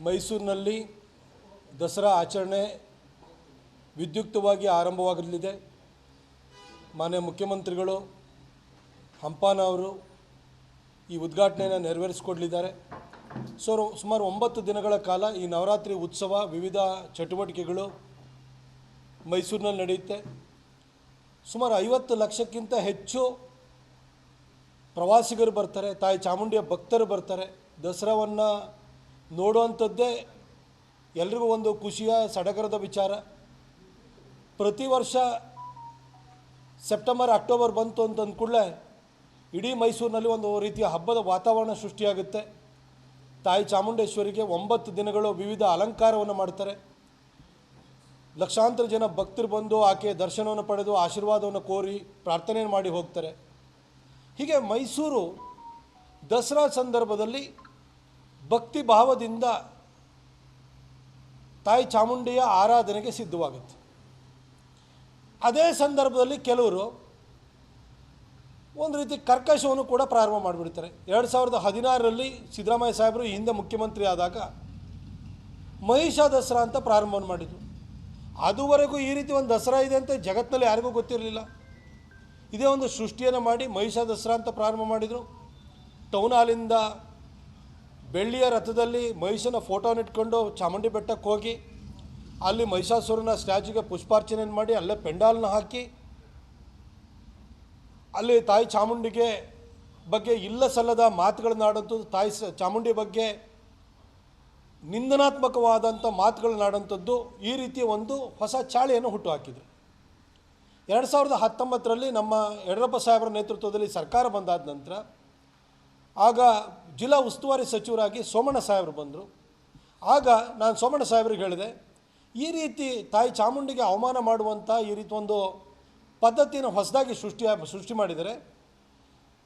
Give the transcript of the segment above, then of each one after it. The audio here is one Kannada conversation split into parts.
ಮೈಸೂರಿನಲ್ಲಿ ದಸರಾ ಆಚರಣೆ ವಿದ್ಯುಕ್ತವಾಗಿ ಆರಂಭವಾಗಲಿದೆ. ಮಾನ್ಯ ಮುಖ್ಯಮಂತ್ರಿಗಳು ಹಂಪನ ಅವರು ಈ ಉದ್ಘಾಟನೆಯನ್ನು ನೆರವೇರಿಸಿಕೊಡಲಿದ್ದಾರೆ. ಸುಮಾರು 9 ದಿನಗಳ ಕಾಲ ಈ ನವರಾತ್ರಿ ಉತ್ಸವ ವಿವಿಧ ಚಟುವಟಿಕೆಗಳು ಮೈಸೂರಿನಲ್ಲಿ ನಡೆಯುತ್ತೆ. ಸುಮಾರು 50 ಲಕ್ಷಕ್ಕಿಂತ ಹೆಚ್ಚು ಪ್ರವಾಸಿಗರು ಬರ್ತಾರೆ, ತಾಯಿ ಚಾಮುಂಡಿಯ ಭಕ್ತರು ಬರ್ತಾರೆ. ದಸರಾವನ್ನು ನೋಡುವಂಥದ್ದೇ ಎಲ್ರಿಗೂ ಒಂದು ಖುಷಿಯ ಸಡಗರದ ವಿಚಾರ. ಪ್ರತಿ ವರ್ಷ ಸೆಪ್ಟೆಂಬರ್ ಅಕ್ಟೋಬರ್ ಬಂತು ಅಂತ ಅಂದ್ಕೂಡಲೇ ಇಡೀ ಮೈಸೂರಿನಲ್ಲಿ ಒಂದು ರೀತಿಯ ಹಬ್ಬದ ವಾತಾವರಣ ಸೃಷ್ಟಿಯಾಗುತ್ತೆ. ತಾಯಿ ಚಾಮುಂಡೇಶ್ವರಿಗೆ 9 ದಿನಗಳು ವಿವಿಧ ಅಲಂಕಾರವನ್ನು ಮಾಡ್ತಾರೆ. ಲಕ್ಷಾಂತರ ಜನ ಭಕ್ತರು ಬಂದು ಆಕೆಯ ದರ್ಶನವನ್ನು ಪಡೆದು ಆಶೀರ್ವಾದವನ್ನು ಕೋರಿ ಪ್ರಾರ್ಥನೆಯನ್ನು ಮಾಡಿ ಹೋಗ್ತಾರೆ. ಹೀಗೆ ಮೈಸೂರು ದಸರಾ ಸಂದರ್ಭದಲ್ಲಿ ಭಕ್ತಿ ಭಾವದಿಂದ ತಾಯಿ ಚಾಮುಂಡಿಯ ಆರಾಧನೆಗೆ ಸಿದ್ಧವಾಗುತ್ತೆ. ಅದೇ ಸಂದರ್ಭದಲ್ಲಿ ಕೆಲವರು ಒಂದು ರೀತಿ ಕರ್ಕಶವನ್ನು ಕೂಡ ಪ್ರಾರಂಭ ಮಾಡಿಬಿಡ್ತಾರೆ. 2016ರಲ್ಲಿ ಸಿದ್ದರಾಮಯ್ಯ ಸಾಹೇಬರು ಈ ಹಿಂದೆ ಮುಖ್ಯಮಂತ್ರಿ ಆದಾಗ ಮಹಿಷಾ ದಸರಾ ಅಂತ ಪ್ರಾರಂಭವನ್ನು ಮಾಡಿದರು. ಅದುವರೆಗೂ ಈ ರೀತಿ ಒಂದು ದಸರಾ ಇದೆ ಅಂತ ಜಗತ್ತಿನಲ್ಲಿ ಯಾರಿಗೂ ಗೊತ್ತಿರಲಿಲ್ಲ. ಇದೇ ಒಂದು ಸೃಷ್ಟಿಯನ್ನು ಮಾಡಿ ಮಹಿಷಾ ದಸರಾ ಅಂತ ಪ್ರಾರಂಭ ಮಾಡಿದರು. ಟೌನ್ ಹಾಲಿಂದ ಬೆಳ್ಳಿಯ ರಥದಲ್ಲಿ ಮಹಿಷನ ಫೋಟೋನ ಇಟ್ಕೊಂಡು ಚಾಮುಂಡಿ ಬೆಟ್ಟಕ್ಕೆ ಹೋಗಿ ಅಲ್ಲಿ ಮಹಿಷಾಸುರನ ಸ್ಟ್ಯಾಚ್ಯೂಗೆ ಪುಷ್ಪಾರ್ಚನೆಯನ್ನು ಮಾಡಿ ಅಲ್ಲೇ ಪೆಂಡಾಲನ್ನ ಹಾಕಿ ಅಲ್ಲಿ ತಾಯಿ ಚಾಮುಂಡಿಗೆ ಬಗ್ಗೆ ಇಲ್ಲ ಸಲ್ಲದ ಮಾತುಗಳನ್ನಾಡೋಂಥದ್ದು, ತಾಯಿ ಚಾಮುಂಡಿ ಬಗ್ಗೆ ನಿಂದನಾತ್ಮಕವಾದಂಥ ಮಾತುಗಳನ್ನಾಡೋಂಥದ್ದು, ಈ ರೀತಿಯ ಒಂದು ಹೊಸ ಚಾಳಿಯನ್ನು ಹುಟ್ಟುಹಾಕಿದರು. 2019ರಲ್ಲಿ ನಮ್ಮ ಯಡಿಯೂರಪ್ಪ ಸಾಹೇಬರ ನೇತೃತ್ವದಲ್ಲಿ ಸರ್ಕಾರ ಬಂದಾದ ನಂತರ ಆಗ ಜಿಲ್ಲಾ ಉಸ್ತುವಾರಿ ಸಚಿವರಾಗಿ ಸೋಮಣ್ಣ ಸಾಹೇಬರು ಬಂದರು. ಆಗ ನಾನು ಸೋಮಣ್ಣ ಸಾಹೇಬ್ರಿಗೆ ಹೇಳಿದೆ, ಈ ರೀತಿ ತಾಯಿ ಚಾಮುಂಡಿಗೆ ಅವಮಾನ ಮಾಡುವಂಥ ಈ ರೀತಿ ಒಂದು ಪದ್ಧತಿಯನ್ನು ಹೊಸದಾಗಿ ಸೃಷ್ಟಿ ಮಾಡಿದರೆ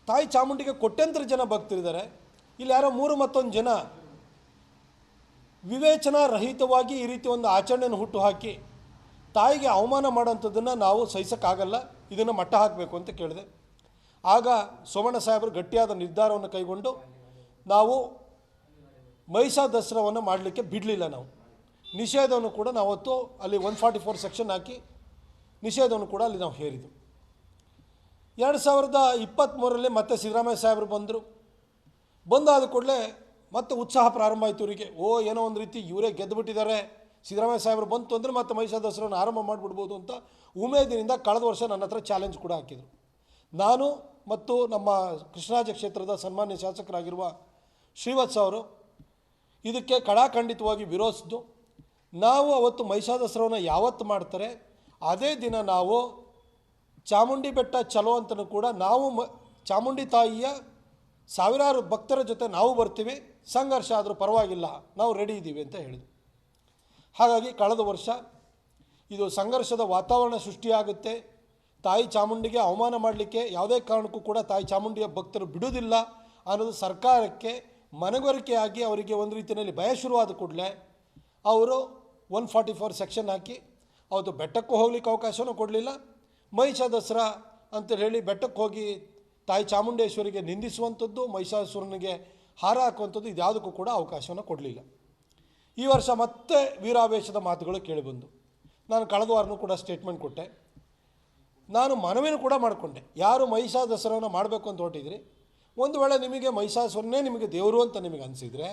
ತಾಯಿ ಚಾಮುಂಡಿಗೆ ಕೋಟ್ಯಂತರ ಜನ ಭಕ್ತರಿದ್ದಾರೆ. ಇಲ್ಲಿ ಯಾರೋ 3 ಜನ ವಿವೇಚನಾ ರಹಿತವಾಗಿ ಈ ರೀತಿ ಒಂದು ಆಚರಣೆಯನ್ನು ಹುಟ್ಟುಹಾಕಿ ತಾಯಿಗೆ ಅವಮಾನ ಮಾಡೋಂಥದ್ದನ್ನು ನಾವು ಸಹಿಸೋಕ್ಕಾಗಲ್ಲ, ಇದನ್ನು ಮಟ್ಟ ಹಾಕಬೇಕು ಅಂತ ಕೇಳಿದೆ. ಆಗ ಸೋಮಣ್ಣ ಸಾಹೇಬರು ಗಟ್ಟಿಯಾದ ನಿರ್ಧಾರವನ್ನು ಕೈಗೊಂಡು ನಾವು ಮಹಿಷಾ ದಸರಾವನ್ನು ಮಾಡಲಿಕ್ಕೆ ಬಿಡಲಿಲ್ಲ. ನಾವು ನಿಷೇಧವನ್ನು ಕೂಡ ನಾವತ್ತು ಅಲ್ಲಿ 144 ಸೆಕ್ಷನ್ ಹಾಕಿ ನಿಷೇಧವನ್ನು ಕೂಡ ಅಲ್ಲಿ ನಾವು ಹೇರಿದ್ದು. 2023ರಲ್ಲಿ ಮತ್ತೆ ಸಿದ್ದರಾಮಯ್ಯ ಸಾಹೇಬರು ಬಂದಾದ ಕೂಡಲೇ ಮತ್ತೆ ಉತ್ಸಾಹ ಪ್ರಾರಂಭ ಆಯಿತು ಇವರಿಗೆ. ಏನೋ ಒಂದು ರೀತಿ ಇವರೇ ಗೆದ್ದುಬಿಟ್ಟಿದ್ದಾರೆ, ಸಿದ್ದರಾಮಯ್ಯ ಸಾಹೇಬರು ಬಂತು ಅಂದರೆ ಮತ್ತೆ ಮಹಿಷಾ ದಸರಾವನ್ನು ಆರಂಭ ಮಾಡಿಬಿಡ್ಬೋದು ಅಂತ ಉಮೇದಿನಿಂದ ಕಳೆದ ವರ್ಷ ನನ್ನ ಹತ್ರ ಚಾಲೆಂಜ್ ಕೂಡ ಹಾಕಿದರು. ನಾನು ಮತ್ತು ನಮ್ಮ ಕೃಷ್ಣರಾಜ ಕ್ಷೇತ್ರದ ಸನ್ಮಾನ್ಯ ಶಾಸಕರಾಗಿರುವ ಶ್ರೀವತ್ಸ ಅವರು ಇದಕ್ಕೆ ಕಡಾಖಂಡಿತವಾಗಿ ವಿರೋಧಿಸಿದ್ದು. ನಾವು ಅವತ್ತು ಮಹಿಷಾ ದಸರಾವನ್ನು ಯಾವತ್ತು ಮಾಡ್ತಾರೆ ಅದೇ ದಿನ ನಾವು ಚಾಮುಂಡಿ ಬೆಟ್ಟ ಚಲೋ ಅಂತಲೂ ಕೂಡ ನಾವು ಚಾಮುಂಡಿ ತಾಯಿಯ ಸಾವಿರಾರು ಭಕ್ತರ ಜೊತೆ ನಾವು ಬರ್ತೀವಿ, ಸಂಘರ್ಷ ಆದರೂ ಪರವಾಗಿಲ್ಲ, ನಾವು ರೆಡಿ ಇದ್ದೀವಿ ಅಂತ ಹೇಳಿದ್ವಿ. ಹಾಗಾಗಿ ಕಳೆದ ವರ್ಷ ಇದು ಸಂಘರ್ಷದ ವಾತಾವರಣ ಸೃಷ್ಟಿಯಾಗುತ್ತೆ, ತಾಯಿ ಚಾಮುಂಡಿಗೆ ಅವಮಾನ ಮಾಡಲಿಕ್ಕೆ ಯಾವುದೇ ಕಾರಣಕ್ಕೂ ಕೂಡ ತಾಯಿ ಚಾಮುಂಡಿಯ ಭಕ್ತರು ಬಿಡುವುದಿಲ್ಲ ಅನ್ನೋದು ಸರ್ಕಾರಕ್ಕೆ ಮನವರಿಕೆಯಾಗಿ ಅವರಿಗೆ ಒಂದು ರೀತಿಯಲ್ಲಿ ಭಯ ಶುರುವಾದ ಕೂಡಲೇ ಅವರು 144 ಸೆಕ್ಷನ್ ಹಾಕಿ ಅವತ್ತು ಬೆಟ್ಟಕ್ಕೂ ಹೋಗ್ಲಿಕ್ಕೆ ಅವಕಾಶವೂ ಕೊಡಲಿಲ್ಲ. ಮಹಿಷಾ ದಸರಾ ಅಂತ ಹೇಳಿ ಬೆಟ್ಟಕ್ಕೆ ಹೋಗಿ ತಾಯಿ ಚಾಮುಂಡೇಶ್ವರಿಗೆ ನಿಂದಿಸುವಂಥದ್ದು, ಮಹಿಷಾಸುರನಿಗೆ ಹಾರ ಹಾಕುವಂಥದ್ದು, ಇದ್ಯಾವುದಕ್ಕೂ ಕೂಡ ಅವಕಾಶವನ್ನು ಕೊಡಲಿಲ್ಲ. ಈ ವರ್ಷ ಮತ್ತೆ ವೀರಾವೇಶದ ಮಾತುಗಳು ಕೇಳಿಬಂದು ನಾನು ಕಳೆದ ವಾರನೂ ಕೂಡ ಸ್ಟೇಟ್ಮೆಂಟ್ ಕೊಟ್ಟೆ. ನಾನು ಮನವಿನೂ ಕೂಡ ಮಾಡಿಕೊಂಡೆ, ಯಾರು ಮಹಿಷಾ ದಸರಾವನ್ನು ಮಾಡಬೇಕು ಅಂತ ಹೊರಟಿದ್ರಿ, ಒಂದು ವೇಳೆ ನಿಮಗೆ ಮಹಿಷಾಸುರನೇ ನಿಮಗೆ ದೇವರು ಅಂತ ನಿಮಗೆ ಅನಿಸಿದರೆ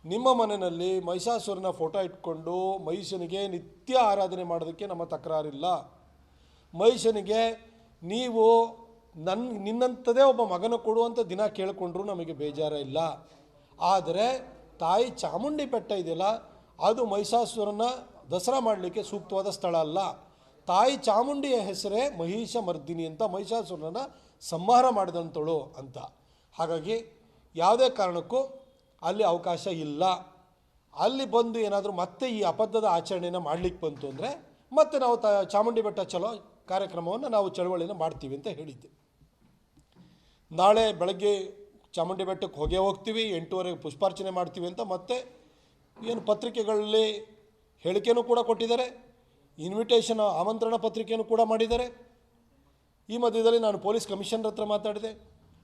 ನಿಮ್ಮ ಮನೆಯಲ್ಲಿ ಮಹಿಷಾಸುರನ ಫೋಟೋ ಇಟ್ಕೊಂಡು ಮಹಿಷನಿಗೆ ನಿತ್ಯ ಆರಾಧನೆ ಮಾಡೋದಕ್ಕೆ ನಮ್ಮ ತಕರಾರಿಲ್ಲ. ಮಹಿಷನಿಗೆ ನೀವು ನಿನ್ನಂಥದೇ ಒಬ್ಬ ಮಗನ ಕೊಡುವಂಥ ದಿನ ಕೇಳಿಕೊಂಡ್ರೂ ನಮಗೆ ಬೇಜಾರ ಇಲ್ಲ. ಆದರೆ ತಾಯಿ ಚಾಮುಂಡಿ ಬೆಟ್ಟ ಇದೆಯಲ್ಲ, ಅದು ಮಹಿಷಾಸುರನ ದಸರಾ ಮಾಡಲಿಕ್ಕೆ ಸೂಕ್ತವಾದ ಸ್ಥಳ ಅಲ್ಲ. ತಾಯಿ ಚಾಮುಂಡಿಯ ಹೆಸರೇ ಮಹಿಷ ಮರ್ದಿನಿ ಅಂತ, ಮಹಿಷಾಸುರನ ಸಂಹಾರ ಮಾಡಿದಂಥಳು ಅಂತ. ಹಾಗಾಗಿ ಯಾವುದೇ ಕಾರಣಕ್ಕೂ ಅಲ್ಲಿ ಅವಕಾಶ ಇಲ್ಲ. ಅಲ್ಲಿ ಬಂದು ಏನಾದರೂ ಮತ್ತೆ ಈ ಅಬದ್ಧದ ಆಚರಣೆಯನ್ನು ಮಾಡಲಿಕ್ಕೆ ಬಂತು ಅಂದರೆ ಮತ್ತೆ ನಾವು ಚಾಮುಂಡಿ ಬೆಟ್ಟ ಚಲೋ ಕಾರ್ಯಕ್ರಮವನ್ನು ನಾವು ಚಳವಳಿನ ಮಾಡ್ತೀವಿ ಅಂತ ಹೇಳಿದ್ದೆ. ನಾಳೆ ಬೆಳಗ್ಗೆ ಚಾಮುಂಡಿ ಬೆಟ್ಟಕ್ಕೆ ಹೋಗ್ತೀವಿ, 8:30ಗೆ ಪುಷ್ಪಾರ್ಚನೆ ಮಾಡ್ತೀವಿ ಅಂತ ಮತ್ತೆ ಏನು ಪತ್ರಿಕೆಗಳಲ್ಲಿ ಹೇಳಿಕೆಯೂ ಕೂಡ ಕೊಟ್ಟಿದ್ದಾರೆ, ಇನ್ವಿಟೇಷನ್ ಆಮಂತ್ರಣ ಪತ್ರಿಕೆಯನ್ನು ಕೂಡ ಮಾಡಿದ್ದಾರೆ. ಈ ಮಧ್ಯದಲ್ಲಿ ನಾನು ಪೊಲೀಸ್ ಕಮಿಷನರ್ ಹತ್ರ ಮಾತಾಡಿದೆ,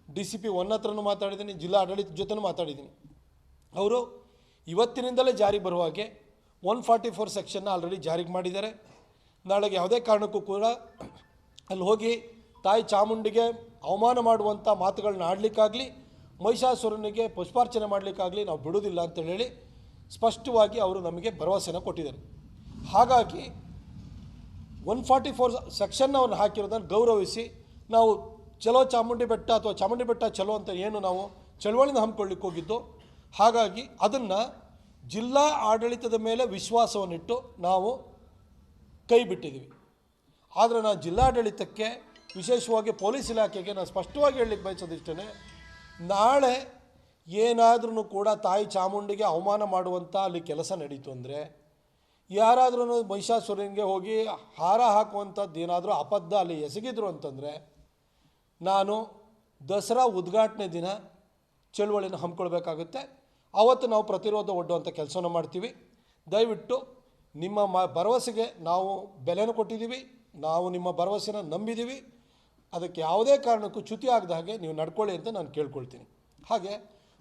DCP 1 ಹತ್ರನೂ ಮಾತಾಡಿದ್ದೀನಿ, ಜಿಲ್ಲಾ ಆಡಳಿತ ಜೊತೆನೂ ಮಾತಾಡಿದ್ದೀನಿ. ಅವರು ಇವತ್ತಿನಿಂದಲೇ ಜಾರಿ ಬರುವ ಹಾಗೆ 144 ಸೆಕ್ಷನ್ನ ಆಲ್ರೆಡಿ ಜಾರಿಗೆ ಮಾಡಿದ್ದಾರೆ. ನಾಳೆಗೆ ಯಾವುದೇ ಕಾರಣಕ್ಕೂ ಕೂಡ ಅಲ್ಲಿ ಹೋಗಿ ತಾಯಿ ಚಾಮುಂಡಿಗೆ ಅವಮಾನ ಮಾಡುವಂಥ ಮಾತುಗಳನ್ನ ಆಡಲಿಕ್ಕಾಗಲಿ, ಮಹಿಷಾಸುರನಿಗೆ ಪುಷ್ಪಾರ್ಚನೆ ಮಾಡಲಿಕ್ಕಾಗಲಿ ನಾವು ಬಿಡೋದಿಲ್ಲ ಅಂತೇಳಿ ಸ್ಪಷ್ಟವಾಗಿ ಅವರು ನಮಗೆ ಭರವಸೆನ ಕೊಟ್ಟಿದ್ದಾರೆ. ಹಾಗಾಗಿ 144 ಸೆಕ್ಷನ್ನ ಅವ್ರನ್ನ ಹಾಕಿರೋದನ್ನು ಗೌರವಿಸಿ ನಾವು ಚಲೋ ಚಾಮುಂಡಿ ಬೆಟ್ಟ ಅಥವಾ ಚಾಮುಂಡಿ ಬೆಟ್ಟ ಚಲೋ ಅಂತ ಏನು ನಾವು ಚಳವಳಿನ ಹಮ್ಮಿಕೊಳ್ಳಿಕ್ಕೆ ಹೋಗಿದ್ದು, ಹಾಗಾಗಿ ಅದನ್ನು ಜಿಲ್ಲಾ ಆಡಳಿತದ ಮೇಲೆ ವಿಶ್ವಾಸವನ್ನಿಟ್ಟು ನಾವು ಕೈ ಬಿಟ್ಟಿದ್ದೀವಿ. ಆದರೆ ನಾನು ಜಿಲ್ಲಾಡಳಿತಕ್ಕೆ, ವಿಶೇಷವಾಗಿ ಪೊಲೀಸ್ ಇಲಾಖೆಗೆ ನಾನು ಸ್ಪಷ್ಟವಾಗಿ ಹೇಳಲಿಕ್ಕೆ ಬಯಸೋದಿಷ್ಟೇ, ನಾಳೆ ಏನಾದ್ರೂ ಕೂಡ ತಾಯಿ ಚಾಮುಂಡಿಗೆ ಅವಮಾನ ಮಾಡುವಂಥ ಅಲ್ಲಿ ಕೆಲಸ ನಡೀತು ಅಂದರೆ, ಯಾರಾದ್ರೂ ಮಹಿಷಾಸುರನಿಗೆ ಹೋಗಿ ಹಾರ ಹಾಕುವಂಥದ್ದು ಏನಾದರೂ ಅಬದ್ಧ ಅಲ್ಲಿ ಎಸಗಿದ್ರು ಅಂತಂದರೆ, ನಾನು ದಸರಾ ಉದ್ಘಾಟನೆ ದಿನ ಚಳುವಳಿನ ಹಮ್ಮಿಕೊಳ್ಬೇಕಾಗುತ್ತೆ. ಆವತ್ತು ನಾವು ಪ್ರತಿರೋಧ ಒಡ್ಡುವಂಥ ಕೆಲಸವನ್ನು ಮಾಡ್ತೀವಿ. ದಯವಿಟ್ಟು ನಿಮ್ಮ ಭರವಸೆಗೆ ನಾವು ಬೆಲೆನೂ ಕೊಟ್ಟಿದ್ದೀವಿ, ನಾವು ನಿಮ್ಮ ಭರವಸೆನ ನಂಬಿದ್ದೀವಿ. ಅದಕ್ಕೆ ಯಾವುದೇ ಕಾರಣಕ್ಕೂ ಚ್ಯುತಿ ಆಗದ ಹಾಗೆ ನೀವು ನಡ್ಕೊಳ್ಳಿ ಅಂತ ನಾನು ಕೇಳ್ಕೊಳ್ತೀನಿ. ಹಾಗೆ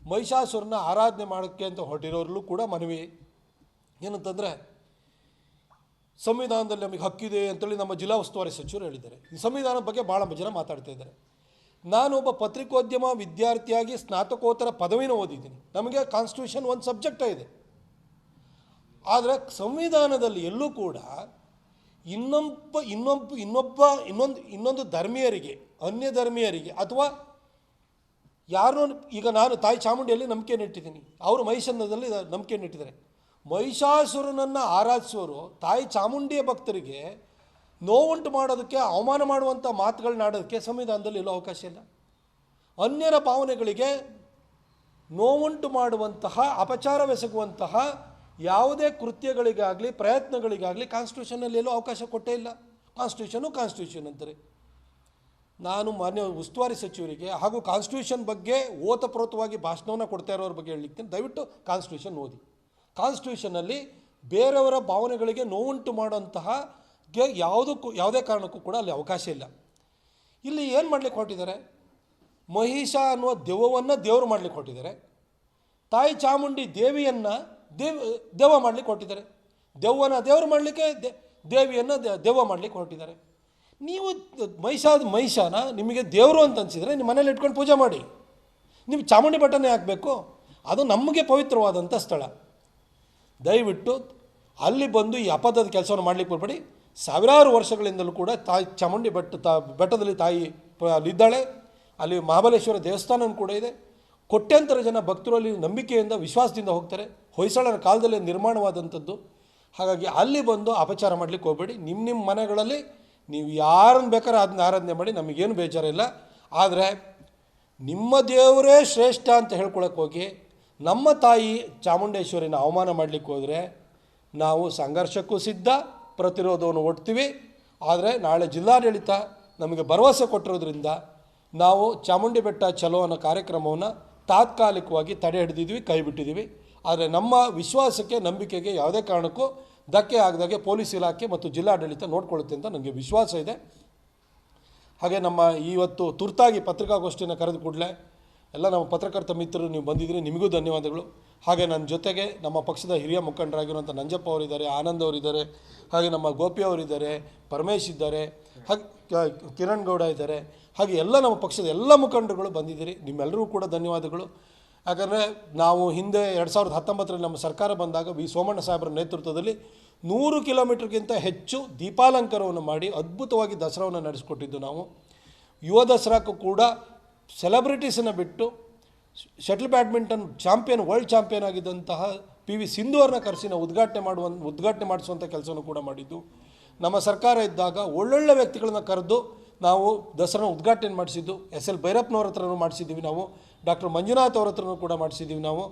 ಮಹಿಷಾಸುರನ ಆರಾಧನೆ ಮಾಡೋಕ್ಕೆ ಅಂತ ಹೊರಟಿರೋರ್ಲೂ ಕೂಡ ಮನವಿ ಏನಂತಂದರೆ, ಸಂವಿಧಾನದಲ್ಲಿ ನಮಗೆ ಹಕ್ಕಿದೆ ಅಂತೇಳಿ ನಮ್ಮ ಜಿಲ್ಲಾ ಉಸ್ತುವಾರಿ ಸಚಿವರು ಹೇಳಿದ್ದಾರೆ. ಈ ಸಂವಿಧಾನದ ಬಗ್ಗೆ ಭಾಳ ಜನ ಮಾತಾಡ್ತಾ ಇದ್ದಾರೆ. ನಾನೊಬ್ಬ ಪತ್ರಿಕೋದ್ಯಮ ವಿದ್ಯಾರ್ಥಿಯಾಗಿ ಸ್ನಾತಕೋತ್ತರ ಪದವಿನ ಓದಿದ್ದೀನಿ. ನಮಗೆ ಕಾನ್ಸ್ಟಿಟ್ಯೂಷನ್ ಒಂದು ಸಬ್ಜೆಕ್ಟೇ ಇದೆ. ಆದರೆ ಸಂವಿಧಾನದಲ್ಲಿ ಎಲ್ಲೂ ಕೂಡ ಇನ್ನೊಂದು ಧರ್ಮೀಯರಿಗೆ, ಅನ್ಯ ಧರ್ಮೀಯರಿಗೆ ಅಥವಾ ಯಾರು, ಈಗ ನಾನು ತಾಯಿ ಚಾಮುಂಡಿಯಲ್ಲಿ ನಂಬಿಕೆ ನೆಟ್ಟಿದ್ದೀನಿ, ಅವರು ಮಹಿಷಾಸುರನಲ್ಲಿ ನಂಬಿಕೆ ನೆಟ್ಟಿದ್ದಾರೆ. ಮಹಿಷಾಸುರನನ್ನು ಆರಾಧಿಸುವವರು ತಾಯಿ ಚಾಮುಂಡಿಯ ಭಕ್ತರಿಗೆ ನೋವುಂಟು ಮಾಡೋದಕ್ಕೆ, ಅವಮಾನ ಮಾಡುವಂಥ ಮಾತುಗಳನ್ನ ಆಡೋದಕ್ಕೆ ಸಂವಿಧಾನದಲ್ಲಿ ಎಲ್ಲೂ ಅವಕಾಶ ಇಲ್ಲ. ಅನ್ಯರ ಭಾವನೆಗಳಿಗೆ ನೋವುಂಟು ಮಾಡುವಂತಹ, ಅಪಚಾರವೆಸಗುವಂತಹ ಯಾವುದೇ ಕೃತ್ಯಗಳಿಗಾಗಲಿ ಪ್ರಯತ್ನಗಳಿಗಾಗಲಿ ಕಾನ್ಸ್ಟಿಟ್ಯೂಷನಲ್ಲಿ ಎಲ್ಲೂ ಅವಕಾಶ ಕೊಟ್ಟೇ ಇಲ್ಲ. ಕಾನ್ಸ್ಟಿಟ್ಯೂಷನ್ ಅಂತಾರೆ. ನಾನು ಮಾನ್ಯ ಉಸ್ತುವಾರಿ ಸಚಿವರಿಗೆ ಹಾಗೂ ಕಾನ್ಸ್ಟಿಟ್ಯೂಷನ್ ಬಗ್ಗೆ ಓತಪ್ರೋತವಾಗಿ ಭಾಷಣವನ್ನು ಕೊಡ್ತಾ ಇರೋರ ಬಗ್ಗೆ ಹೇಳಲಿಕ್ಕೆ, ದಯವಿಟ್ಟು ಕಾನ್ಸ್ಟಿಟ್ಯೂಷನ್ ಓದಿ. ಕಾನ್ಸ್ಟಿಟ್ಯೂಷನ್ನಲ್ಲಿ ಬೇರೆಯವರ ಭಾವನೆಗಳಿಗೆ ನೋವುಂಟು ಮಾಡುವಂತಹ ಯಾವುದೇ ಕಾರಣಕ್ಕೂ ಕೂಡ ಅಲ್ಲಿ ಅವಕಾಶ ಇಲ್ಲ. ಇಲ್ಲಿ ಏನು ಮಾಡಲಿಕ್ಕೆ ಹೊರಟಿದ್ದಾರೆ, ಮಹಿಷ ಅನ್ನುವ ದೆವ್ವವನ್ನು ದೇವರು ಮಾಡಲಿಕ್ಕೆ ಹೊರಟಿದ್ದಾರೆ. ತಾಯಿ ಚಾಮುಂಡಿ ದೇವಿಯನ್ನು ದೆವ್ವ ಮಾಡಲಿಕ್ಕೆ ಹೊರಟಿದ್ದಾರೆ. ದೆವ್ವನ ದೇವರು ಮಾಡಲಿಕ್ಕೆ, ದೇವಿಯನ್ನು ದೆವ್ವ ಮಾಡಲಿಕ್ಕೆ ಹೊರಟಿದ್ದಾರೆ. ನೀವು ಮಹಿಷಾನ ನಿಮಗೆ ದೇವರು ಅಂತ ಅನಿಸಿದರೆ ನಿಮ್ಮ ಮನೇಲಿ ಇಟ್ಕೊಂಡು ಪೂಜೆ ಮಾಡಿ. ನೀವು ಚಾಮುಂಡಿ ಬೆಟ್ಟನೇ ಹಾಕಬೇಕು, ಅದು ನಮಗೆ ಪವಿತ್ರವಾದಂಥ ಸ್ಥಳ. ದಯವಿಟ್ಟು ಅಲ್ಲಿ ಬಂದು ಈ ಅಪವಾದದ ಕೆಲಸವನ್ನು ಮಾಡಲಿಕ್ಕೆ ಬರಬೇಡಿ. ಸಾವಿರಾರು ವರ್ಷಗಳಿಂದಲೂ ಕೂಡ ತಾಯಿ ಚಾಮುಂಡಿ ಬೆಟ್ಟದಲ್ಲಿ ತಾಯಿ ಅಲ್ಲಿದ್ದಾಳೆ. ಅಲ್ಲಿ ಮಹಾಬಲೇಶ್ವರ ದೇವಸ್ಥಾನ ಕೂಡ ಇದೆ. ಕೋಟ್ಯಾಂತರ ಜನ ಭಕ್ತರು ಅಲ್ಲಿ ನಂಬಿಕೆಯಿಂದ, ವಿಶ್ವಾಸದಿಂದ ಹೋಗ್ತಾರೆ. ಹೊಯ್ಸಳರ ಕಾಲದಲ್ಲಿ ನಿರ್ಮಾಣವಾದಂಥದ್ದು. ಹಾಗಾಗಿ ಅಲ್ಲಿ ಬಂದು ಅಪಚಾರ ಮಾಡಲಿಕ್ಕೆ ಹೋಗಬೇಡಿ. ನಿಮ್ಮ ಮನೆಗಳಲ್ಲಿ ನೀವು ಯಾರನ್ನು ಬೇಕಾದ್ರೆ ಅದನ್ನ ಆರಾಧನೆ ಮಾಡಿ, ನಮಗೇನು ಬೇಜಾರಿಲ್ಲ. ಆದರೆ ನಿಮ್ಮ ದೇವರೇ ಶ್ರೇಷ್ಠ ಅಂತ ಹೇಳ್ಕೊಳಕ್ಕೆ ಹೋಗಿ ನಮ್ಮ ತಾಯಿ ಚಾಮುಂಡೇಶ್ವರಿನ ಅವಮಾನ ಮಾಡಲಿಕ್ಕೆ ಹೋದರೆ ನಾವು ಸಂಘರ್ಷಕ್ಕೂ ಸಿದ್ಧ, ಪ್ರತಿರೋಧವನ್ನು ಒಡ್ತೀವಿ. ಆದರೆ ನಾಳೆ ಜಿಲ್ಲಾಡಳಿತ ನಮಗೆ ಭರವಸೆ ಕೊಟ್ಟಿರೋದ್ರಿಂದ ನಾವು ಚಾಮುಂಡಿ ಬೆಟ್ಟ ಚಲೋ ಅನ್ನೋ ಕಾರ್ಯಕ್ರಮವನ್ನು ತಾತ್ಕಾಲಿಕವಾಗಿ ತಡೆ ಹಿಡಿದಿದ್ವಿ, ಕೈ ಬಿಟ್ಟಿದ್ದೀವಿ. ಆದರೆ ನಮ್ಮ ವಿಶ್ವಾಸಕ್ಕೆ, ನಂಬಿಕೆಗೆ ಯಾವುದೇ ಕಾರಣಕ್ಕೂ ಧಕ್ಕೆ ಆಗದಾಗೆ ಪೊಲೀಸ್ ಇಲಾಖೆ ಮತ್ತು ಜಿಲ್ಲಾಡಳಿತ ನೋಡ್ಕೊಳ್ಳುತ್ತೆ ಅಂತ ನನಗೆ ವಿಶ್ವಾಸ ಇದೆ. ಹಾಗೆ ನಮ್ಮ ಇವತ್ತು ತುರ್ತಾಗಿ ಪತ್ರಿಕಾಗೋಷ್ಠಿಯನ್ನು ಕರೆದು ಕೂಡಲೇ ಎಲ್ಲ ನಮ್ಮ ಪತ್ರಕರ್ತ ಮಿತ್ರರು ನೀವು ಬಂದಿದ್ದೀರಿ, ನಿಮಗೂ ಧನ್ಯವಾದಗಳು. ಹಾಗೆ ನನ್ನ ಜೊತೆಗೆ ನಮ್ಮ ಪಕ್ಷದ ಹಿರಿಯ ಮುಖಂಡರಾಗಿರುವಂಥ ನಂಜಪ್ಪ ಅವರಿದ್ದಾರೆ, ಆನಂದ್ ಅವರಿದ್ದಾರೆ, ಹಾಗೆ ನಮ್ಮ ಗೋಪಿ ಅವರಿದ್ದಾರೆ, ಪರಮೇಶ್ ಇದ್ದಾರೆ, ಹಾಗೆ ಕಿರಣ್ ಗೌಡ ಇದ್ದಾರೆ. ಹಾಗೆ ಎಲ್ಲ ನಮ್ಮ ಪಕ್ಷದ ಎಲ್ಲ ಮುಖಂಡರುಗಳು ಬಂದಿದ್ದೀರಿ, ನಿಮ್ಮೆಲ್ಲರಿಗೂ ಕೂಡ ಧನ್ಯವಾದಗಳು. ಯಾಕಂದರೆ ನಾವು ಹಿಂದೆ 2019ರಲ್ಲಿ ನಮ್ಮ ಸರ್ಕಾರ ಬಂದಾಗ ವಿ ಸೋಮಣ್ಣ ಸಾಹೇಬರ ನೇತೃತ್ವದಲ್ಲಿ 100 ಕಿಲೋಮೀಟರ್ಗಿಂತ ಹೆಚ್ಚು ದೀಪಾಲಂಕಾರವನ್ನು ಮಾಡಿ ಅದ್ಭುತವಾಗಿ ದಸರಾವನ್ನು ನಡೆಸಿಕೊಟ್ಟಿದ್ದು ನಾವು. ಯುವ ದಸರಾಕ್ಕೂ ಕೂಡ ಸೆಲೆಬ್ರಿಟೀಸನ್ನು ಬಿಟ್ಟು shuttle badminton champion, world champion ಆಗಿದ್ದಂತಹ PV ಸಿಂಧು ಅವ್ರನ್ನ ಕರೆಸಿ ನಾವು ಉದ್ಘಾಟನೆ ಮಾಡಿಸುವಂಥ ಕೆಲಸವನ್ನು ಕೂಡ ಮಾಡಿದ್ದು. ನಮ್ಮ ಸರ್ಕಾರ ಇದ್ದಾಗ ಒಳ್ಳೊಳ್ಳೆ ವ್ಯಕ್ತಿಗಳನ್ನ ಕರೆದು ನಾವು ದಸರಾ ಉದ್ಘಾಟನೆ ಮಾಡಿಸಿದ್ದು. SL ಭೈರಪ್ಪನವ್ರ ಹತ್ರನೂ ಮಾಡಿಸಿದ್ದೀವಿ ನಾವು, ಡಾಕ್ಟರ್ ಮಂಜುನಾಥ್ ಅವ್ರ ಹತ್ರನೂ ಕೂಡ ಮಾಡಿಸಿದ್ದೀವಿ ನಾವು,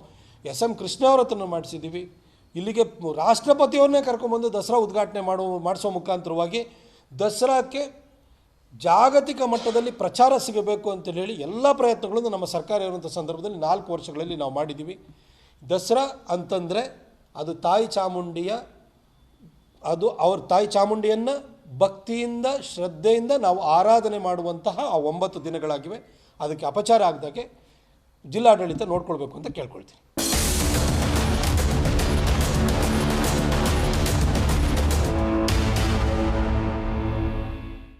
SM ಕೃಷ್ಣ ಅವ್ರ ಹತ್ರನೂ ಮಾಡಿಸಿದ್ದೀವಿ. ಇಲ್ಲಿಗೆ ರಾಷ್ಟ್ರಪತಿಯವ್ರನ್ನೇ ಕರ್ಕೊಂಡ್ಬಂದು ದಸರಾ ಉದ್ಘಾಟನೆ ಮಾಡಿಸೋ ಮುಖಾಂತರವಾಗಿ ದಸರಾಕ್ಕೆ ಜಾಗತಿಕ ಮಟ್ಟದಲ್ಲಿ ಪ್ರಚಾರ ಸಿಗಬೇಕು ಅಂತೇಳಿ ಹೇಳಿ ಎಲ್ಲ ಪ್ರಯತ್ನಗಳನ್ನು ನಮ್ಮ ಸರ್ಕಾರ ಇರುವಂಥ ಸಂದರ್ಭದಲ್ಲಿ 4 ವರ್ಷಗಳಲ್ಲಿ ನಾವು ಮಾಡಿದ್ದೀವಿ. ದಸರಾ ಅಂತಂದರೆ ಅದು ತಾಯಿ ಚಾಮುಂಡಿಯ, ಅದು ಅವ್ರ ತಾಯಿ ಚಾಮುಂಡಿಯನ್ನು ಭಕ್ತಿಯಿಂದ, ಶ್ರದ್ಧೆಯಿಂದ ನಾವು ಆರಾಧನೆ ಮಾಡುವಂತಹ ಆ 9 ದಿನಗಳಾಗಿವೆ. ಅದಕ್ಕೆ ಅಪಚಾರ ಆಗದಾಗೆ ಜಿಲ್ಲಾಡಳಿತ ನೋಡ್ಕೊಳ್ಬೇಕು ಅಂತ ಕೇಳ್ಕೊಳ್ತೀನಿ.